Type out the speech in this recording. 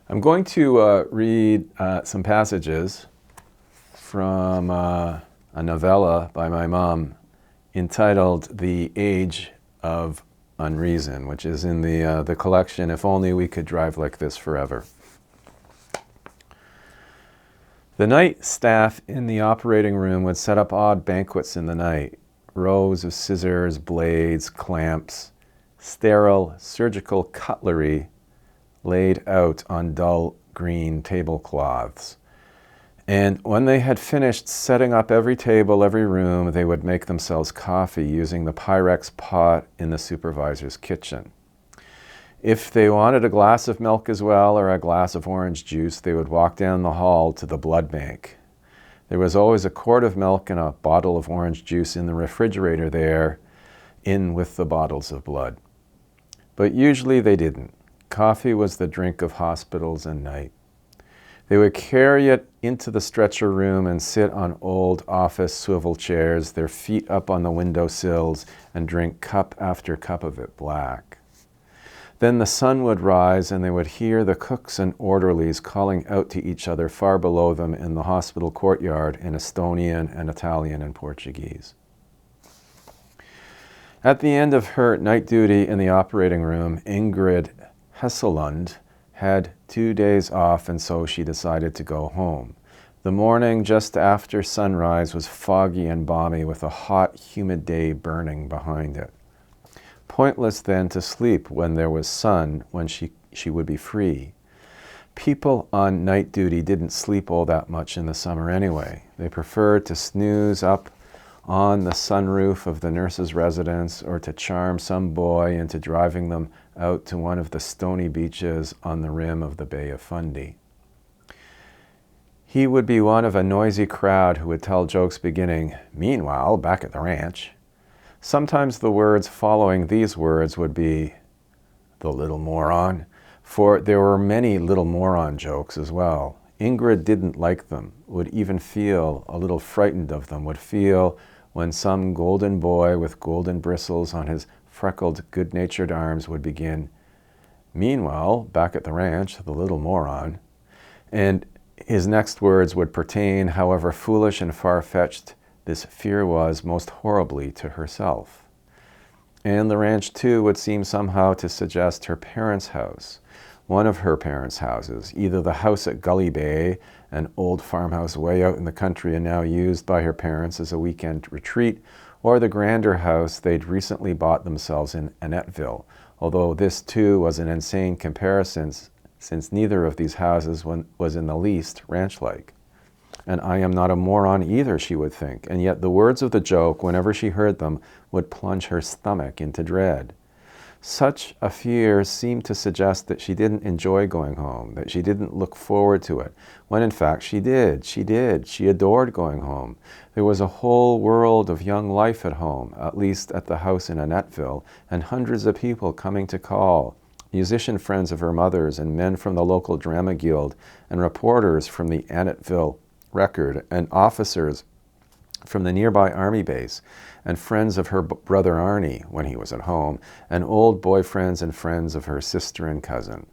I'm going to read some passages from a novella by my mom entitled The Age of Unreason, which is in the collection If Only We Could Drive Like This Forever. The night staff in the operating room would set up odd banquets in the night, rows of scissors, blades, clamps, sterile surgical cutlery laid out on dull green tablecloths. And when they had finished setting up every table, every room, they would make themselves coffee using the Pyrex pot in the supervisor's kitchen. If they wanted a glass of milk as well, or a glass of orange juice, they would walk down the hall to the blood bank. There was always a quart of milk and a bottle of orange juice in the refrigerator there, in with the bottles of blood. But usually they didn't. Coffee was the drink of hospitals and night. They would carry it into the stretcher room and sit on old office swivel chairs, their feet up on the windowsills, and drink cup after cup of it black. Then the sun would rise and they would hear the cooks and orderlies calling out to each other far below them in the hospital courtyard in Estonian and Italian and Portuguese. At the end of her night duty in the operating room, Ingrid Hesselund had 2 days off, and so she decided to go home. The morning just after sunrise was foggy and balmy with a hot, humid day burning behind it. Pointless then to sleep when there was sun, when she would be free. People on night duty didn't sleep all that much in the summer anyway. They preferred to snooze up on the sunroof of the nurse's residence, or to charm some boy into driving them out to one of the stony beaches on the rim of the Bay of Fundy. He would be one of a noisy crowd who would tell jokes beginning, "Meanwhile, back at the ranch." Sometimes the words following these words would be, "The little moron," for there were many little moron jokes as well. Ingrid didn't like them, would even feel a little frightened of them, would feel when some golden boy with golden bristles on his freckled, good-natured arms would begin, "Meanwhile, back at the ranch, the little moron," and his next words would pertain, however foolish and far-fetched this fear was, most horribly to herself. And the ranch, too, would seem somehow to suggest her parents' house, one of her parents' houses, either the house at Gully Bay, an old farmhouse way out in the country and now used by her parents as a weekend retreat, or the grander house they'd recently bought themselves in Annetville, although this too was an insane comparison since neither of these houses was in the least ranch-like. And I am not a moron either, she would think, and yet the words of the joke, whenever she heard them, would plunge her stomach into dread. Such a fear seemed to suggest that she didn't enjoy going home, that she didn't look forward to it, when in fact she did. She adored going home. There was a whole world of young life at home, at least at the house in Annetville, and hundreds of people coming to call, musician friends of her mother's, and men from the local drama guild, and reporters from the Annetville Record, and officers from the nearby army base, and friends of her brother Arnie when he was at home, and old boyfriends and friends of her sister and cousin.